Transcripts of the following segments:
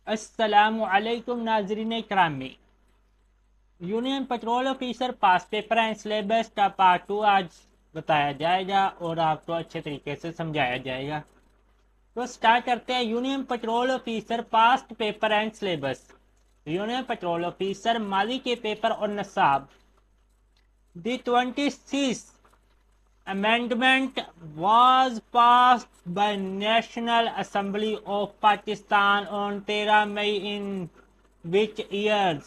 السلام علیکم ناظرین کرامی. Union petrol officer pass paper and syllabus کا پارٹ 2 آج بتایا جائے گا اور آپ کو اچھے طریقے سے سمجھایا جائے گا. تو سٹارٹ کرتے ہیں. Union petrol officer past paper and syllabus. Union petrol officer ماضی کے پیپر اور نصاب. دی 26th amendment was passed by National Assembly of Pakistan on 13 May in which years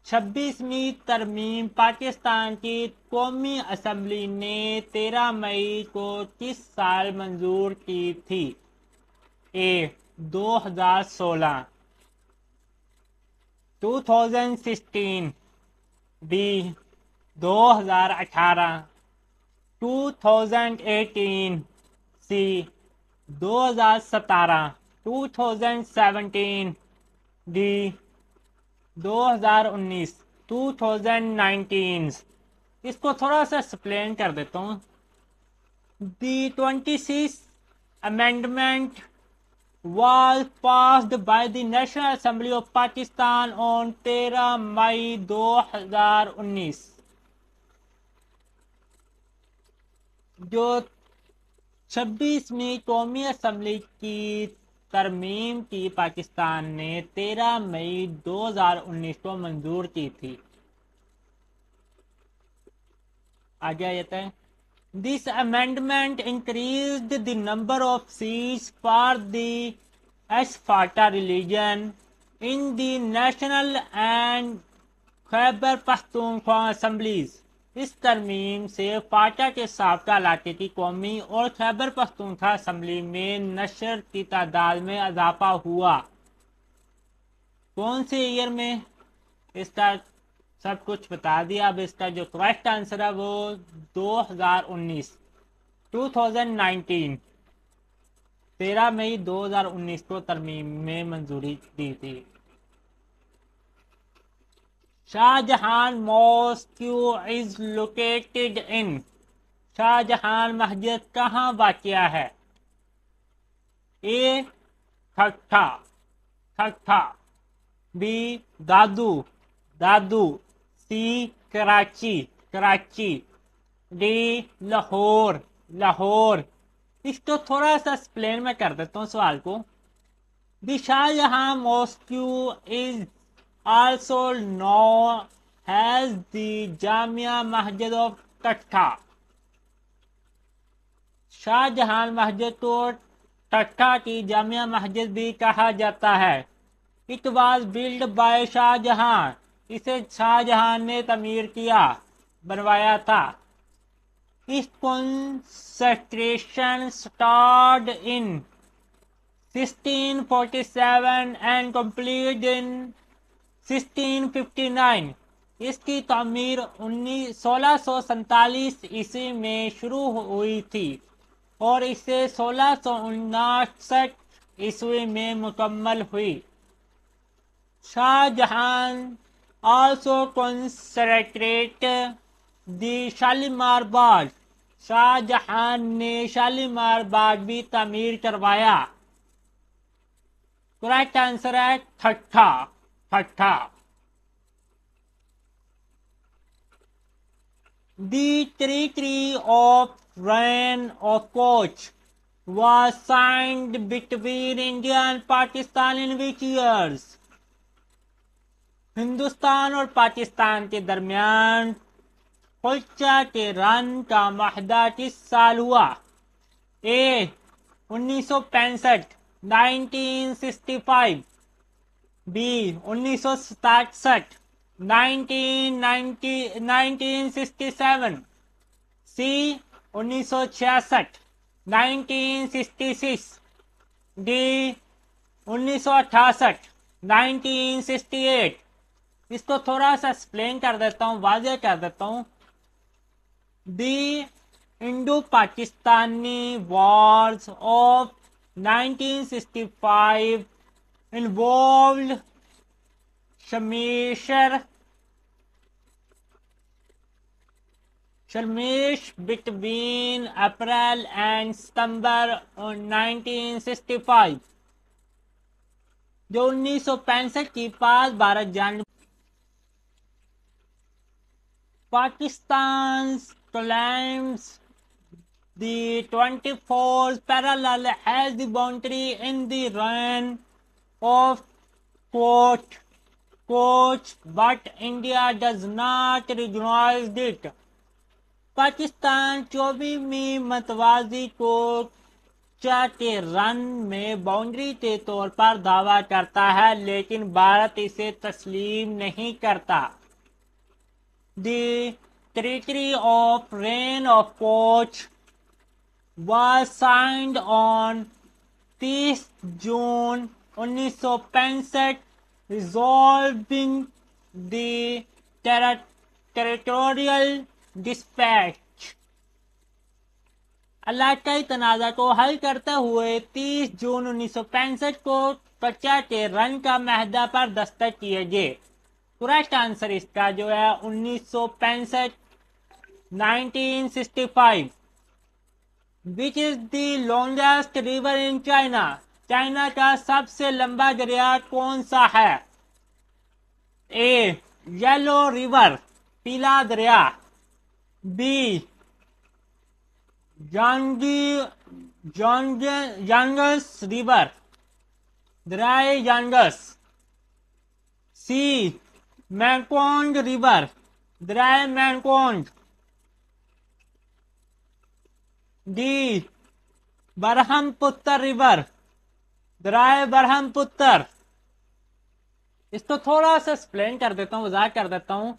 26ویں ترمیم پاکستان کی قومی اسمبلی نے 13 مئی کو کس سال منظور کی تھی؟ اے 2016، 2016، بی 2018، 2018، سی 2017، 2017، ڈی 2019، 2019۔ اس کو تھوڑا سا ایکسپلین کر دیتا ہوں. دی 26th amendment was passed by the National Assembly of Pakistan on 13 مئی 2019۔ جو 26ویں قومی اسمبلی کی ترمیم کی پاکستان نے 13 مئی 2019 کو منظور کی تھی. آگے آیت ہے. This amendment increased the number of seats for the Asfata region in the National and Khyber Pakhtunkhwa assemblies. اس ترمیم سے فاٹا کے سابقہ علاقے کی قومی اور خیبر پختونخوا اسمبلی میں نشر کی تعداد میں اضافہ ہوا. کون سے ایئر میں؟ اس کا سب کچھ بتا دیا. اب اس کا جو کریکٹ آنسر ہے وہ 2019، 2019، 13 مئی 2019 کو ترمیم میں منظوری دی تھی. شاہ جہان ماسکیو از لوکیٹڈ ان. شاہ جہان مسجد کہاں واقع ہے؟ A Thatta, Thatta, B Dadu, Dadu, C Karachi, Karachi, D Lahore, Lahore. اس کو تھوڑا سا ایکسپلین میں کر دیتا ہوں سوال کو. دی شاہ جہاں ماسکیو از also known as the Jamia Masjid of ٹھٹھا. Shah Jahan مسجد کو ٹھٹھا کی جامعہ مسجد بھی کہا جاتا ہے. It was built by شاہ جہاں. اسے شاہ جہاں نے تعمیر کیا، بنوایا تھا. Its construction started in 1647 and completed in 1659۔ اس کی تعمیر 1647 عیسوی میں شروع ہوئی تھی اور اسے 1659 عیسوی میں مکمل ہوئی. Shah Jahan also constructed the Shalimar Bagh. Shah Jahan نے شالیمار باغ بھی تعمیر کروایا. کریکٹ آنسر ہے ٹھٹھا، ٹھٹھا. The Treaty of Rann of Kutch was signed between India and Pakistan in which years؟ Hindustan اور پاکستان کے درمیان کلچا کے رن کا معاہدہ کس سال ہوا؟ اے 1965، 1965، بی 1967، 1967، سی 1966، 1966، ڈی 1968، 1968۔ اس کو تھوڑا سا ایکسپلین کر دیتا ہوں، واضح کر دیتا ہوں. The undo Pakistani wars of 1965 involved skirmish between April and September 1965. جو 1965 کی پاک بھارت جنگ Pakistan claims the 24th parallel as the boundary in the reign of Koch, but India does not recognize it. Pakistan 24ویں متوازی کو کے رن میں باؤنڈری کے طور پر دعویٰ کرتا ہے لیکن بھارت اسے تسلیم نہیں کرتا. The Treaty of Reign of Koch was signed on 30 June 1965, resolving the territorial dispute. علاقائی تنازع کو حل کرتے ہوئے 30 جون 1965 کو کچا کے رن کا معاہدہ پر دستخط کیے گئے. کریکٹ آنسر اس کا جو ہے 1965 1965. Which is the longest river in China? China کا سب سے لمبا دریا کون سا ہے؟ A. یلو ریور پیلا دریا. B. یانگس ریور دریائے یانگس. C. میکونگ ریور دریائے میکونگ. D. برہم پتر ریور دریائے برہم پتر. اس کو تھوڑا سا ایکسپلین کر دیتا ہوں، وضاحت کر دیتا ہوں.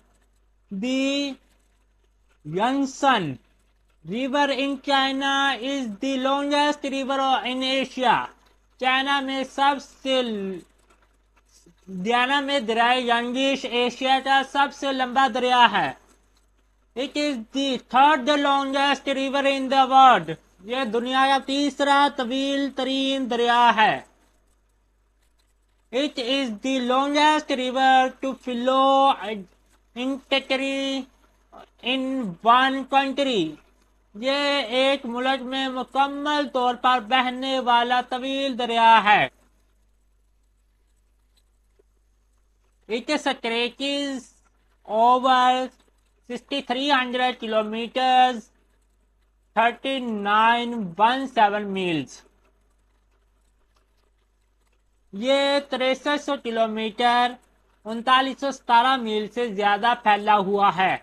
دی ینسن river in China is the longest river in Asia. China میں دریائے ینگش ایشیا کا سب سے لمبا دریا ہے. It is the third longest river in the world. یہ دنیا کا تیسرا طویل ترین دریا ہے. It is the longest river to flow entirely in one country. یہ ایک ملک میں مکمل طور پر بہنے والا طویل دریا ہے. It stretches over 6,300 kilometers 3917 miles. یہ 6300 کلومیٹر 3917 میل سے زیادہ پھیلا ہوا ہے.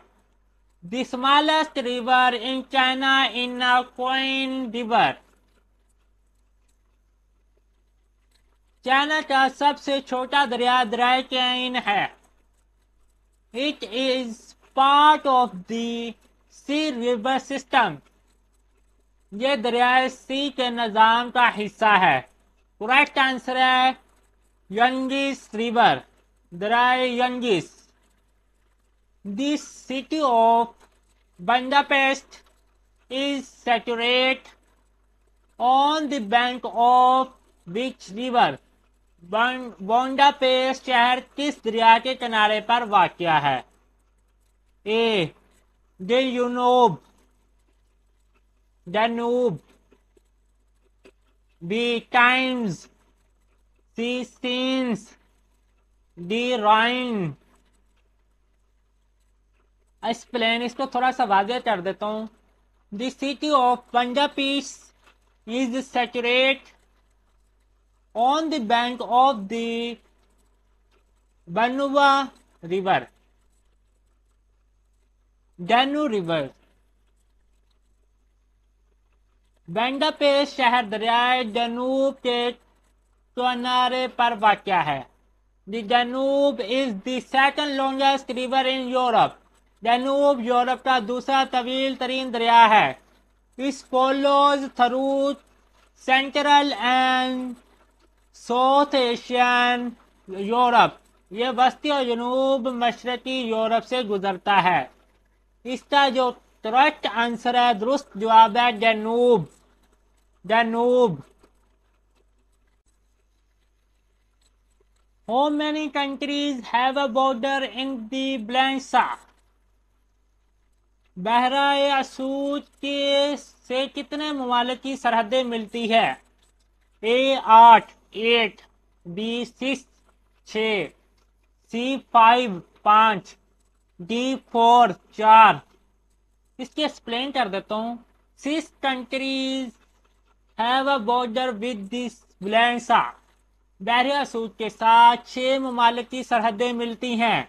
The smallest river in China in Queen river. China کا سب سے چھوٹا دریا دریائے کین ہے. It is part of the sea river system. یہ دریائے سی کے نظام کا حصہ ہے. کریکٹ آنسر ہے ینگس ریور دریائے Yangtze. The city of Budapest is situated on the bank of which river. Budapest شہر کس دریا کے کنارے پر واقع ہے؟ A Danube. B Thames. C Seine. D Rhine. Explain اس کو تھوڑا سا واضح کر دیتا ہوں. The city of Budapest is situated on the bank of the Danube river. Danube river. Budapest شہر دریائے ڈینوب کے کنارے پر واقع ہے. The Danube is the second longest river in Europe. Danube Europe کا دوسرا طویل ترین دریا ہے. It follows through Central and south Asian Europe. یہ وسطی اور جنوب مشرقی یورپ سے گزرتا ہے. اس کا جو کریکٹ آنسر ہے، درست جواب ہے ڈینوب. How many countries have a border in the Blansa? بحرۂ اسود سے کتنے ممالک کی سرحدیں ملتی ہے؟ A 8. B 6 6, C 5 5, D 4 4. اس کی ایکسپلین کر دیتا ہوں. 6 countries have a border with this ویلینسا. بحر اسود کے ساتھ 6 ممالک کی سرحدیں ملتی ہیں.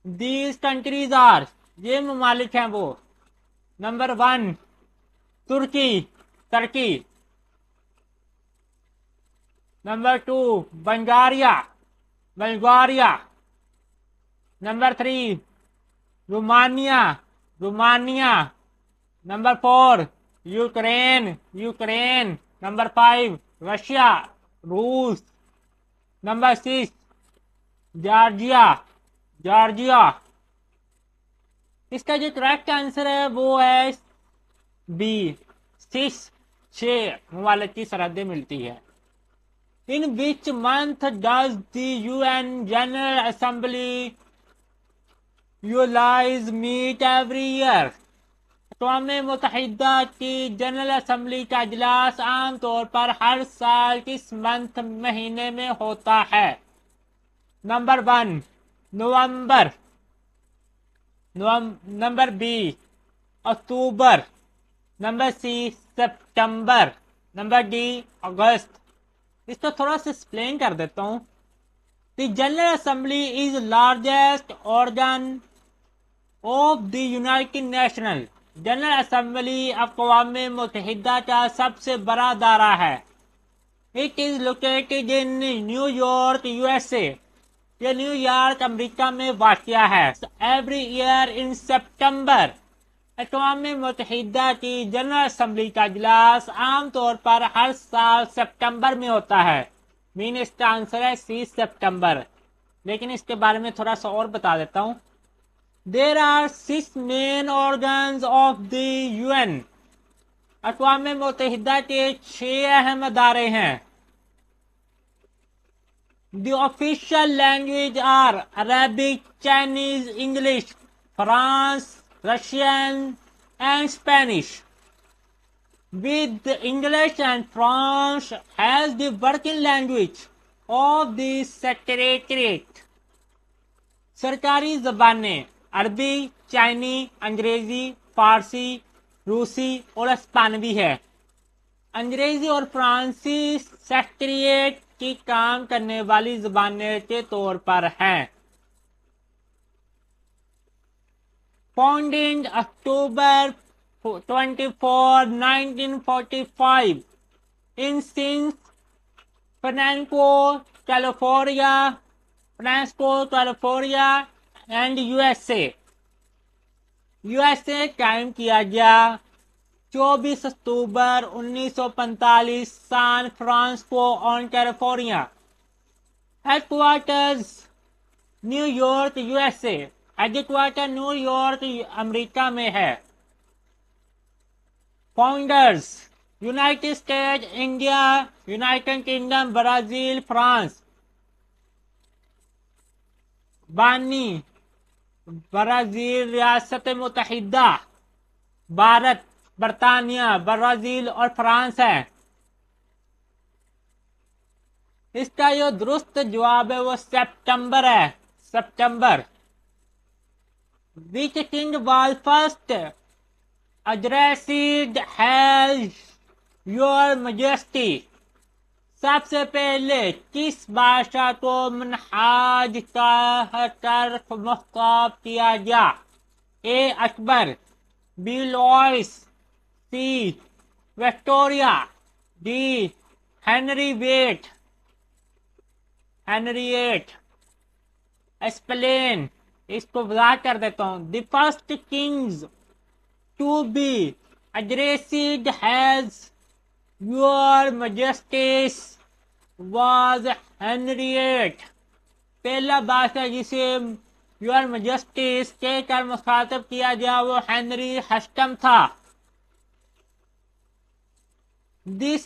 دیز کنٹریز آر, یہ ممالک ہیں وہ. نمبر 1 ترکی. نمبر 2 بلغاریہ. نمبر 3 رومانیہ. نمبر 4 یوکرین. نمبر 5 رشیا روس. نمبر 6 جارجیا. اس کا جو کریکٹ آنسر ہے وہ ہے بی 6 ممالک کی سرحدیں ملتی ہے. In which month does the UN General Assembly usually meet every year? اقوام متحدہ کی جنرل اسمبلی کا اجلاس عام طور پر ہر سال کس مہینے میں ہوتا ہے؟ نمبر 1 نومبر. نمبر بی اکتوبر. نمبر سی سپٹمبر. نمبر ڈی اگست. اس کو تھوڑا سا ایکسپلین کر دیتا ہوں. The general assembly is largest organ of the united national. General assembly اقوام متحدہ کا سب سے بڑا ادارہ ہے. It is located in New York U S A. یہ نیو یارک امریکہ میں واقع ہے. Every year in September. اقوام متحدہ کی جنرل اسمبلی کا اجلاس عام طور پر ہر سال سپٹمبر میں ہوتا ہے. اس کا آنسر ہے سی سپٹمبر. لیکن اس کے بارے میں تھوڑا سا اور بتا دیتا ہوں. There are 6 main organs of the UN. اقوام متحدہ کے 6 اہم ادارے ہیں. The official language are Arabic, Chinese, English, France, Russian and Spanish. With English and French as the working language of the Secretariat. سرکاری زبانیں عربی, چائنی, انگریزی, فارسی, روسی اور اسپانوی ہے. انگریزی اور فرانسی سیکریٹریٹ کی کام کرنے والی زبانیں کے طور پر ہیں. Founded October 24, 1945 in San Francisco, California and USA. USA قائم کیا گیا 24 October 1945 San Francisco on California. Headquarters New York USA. Headquarters New York امریکہ میں ہے. Founders United State, India, United Kingdom, Brazil, France. بانی Brazil, ریاست متحدہ, بھارت, برطانیہ, برازیل اور فرانس ہے. اس کا جو درست جواب ہے وہ سپٹمبر ہے. September. Which king was first addressed as Your Majesty? سب سے پہلے کس بادشاہ کو منہاج کر مخاطب کیا گیا؟ A Akbar, B Louis, C Victoria, D Henry eighth. Explain. اس کو وضاحت کر دیتا ہوں. The first kings to be addressed as your majesties was Henry eighth. پہلا بادشاہ جسے یور میجسٹیز کہہ کر مخاطب کیا گیا وہ ہنری ہشٹم تھا. This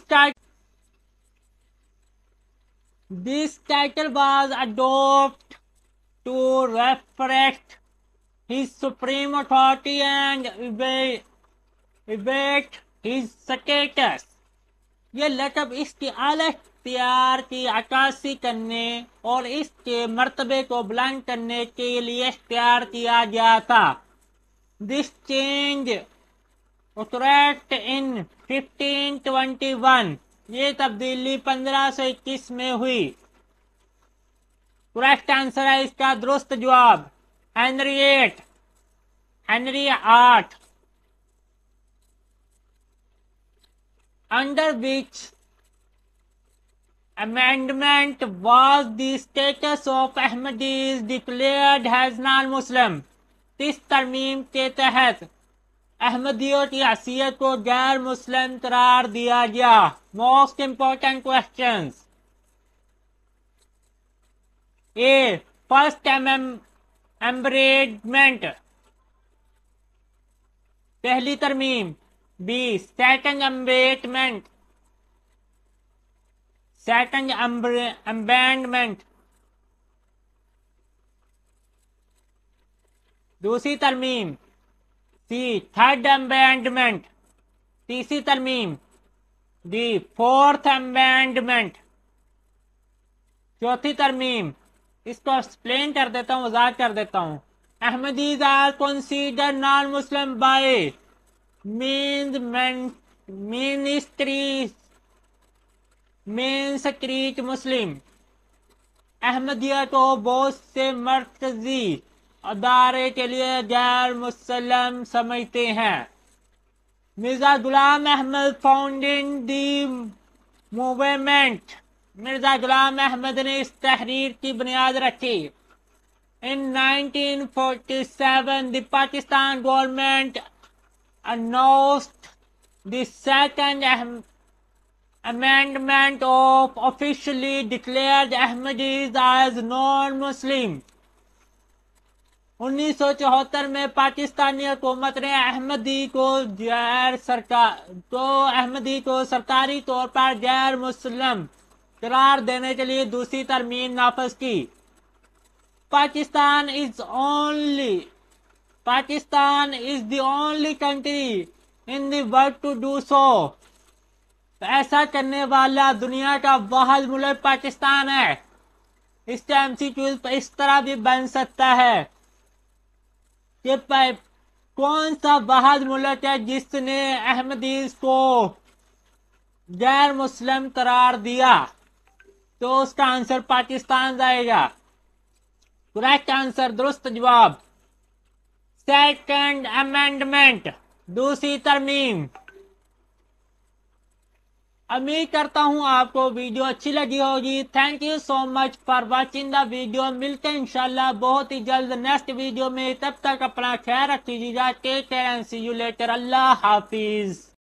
title was adopted to reflect his supreme authority and elevate his status. یہ لقب اس کی اعلی اختیار کی عکاسی کرنے اور اس کے مرتبے کو بلند کرنے کے لیے اختیار کیا گیا تھا. This change occurred in 1521. یہ تبدیلی 1521 میں ہوئی. کریکٹ آنسر ہے اس کا درست جواب Henry VIII. Under which amendment was the status of Ahmadis declared as non-Muslim? کس ترمیم کے تحت احمدیوں کی حیثیت کو غیر مسلم قرار دیا گیا؟ Most important questions. A first amendment پہلی ترمیم. بی سیکنڈ امبینڈمنٹ دوسری ترمیم. سی تھرڈ امبینڈمنٹ تیسری ترمیم. ڈی فورتھ امبینڈمنٹ چوتھی ترمیم. اس کو ایکسپلین کر دیتا ہوں، وضاحت کر دیتا ہوں. Ahmadis are considered non Muslim by mainstream Muslim. احمدیہ کو بہت سے مرکزی ادارے کے لیے غیر مسلم سمجھتے ہیں. مرزا غلام احمد فاؤنڈنگ دی موومنٹ. مرزا غلام احمد نے اس تحریک کی بنیاد رکھی. In 1947 the Pakistan government announced the second amendment of officially declared Ahmadis as non-Muslim. 1974 میں پاکستانی حکومت نے احمدی کو سرکاری طور پر غیر مسلم قرار دینے کے لیے دوسری ترمیم نافذ کی. Pakistan is the only country in the world to do so. ایسا کرنے والا دنیا کا واحد ملک پاکستان ہے. اس کا MCQ اس طرح بھی بن سکتا ہے کہ کون سا واحد ملک ہے جس نے احمدیز کو غیر مسلم قرار دیا؟ تو اس کا آنسر پاکستان جائے گا. کریکٹ آنسر درست جواب سیکنڈ امینڈمنٹ دوسری ترمیم. امید کرتا ہوں آپ کو ویڈیو اچھی لگی ہوگی. Thank you so much for watching the video. ملتے ہیں انشاءاللہ بہت ہی جلد نیکسٹ ویڈیو میں. تب تک اپنا خیال رکھیے گا. Take care and see you later. اللہ حافظ.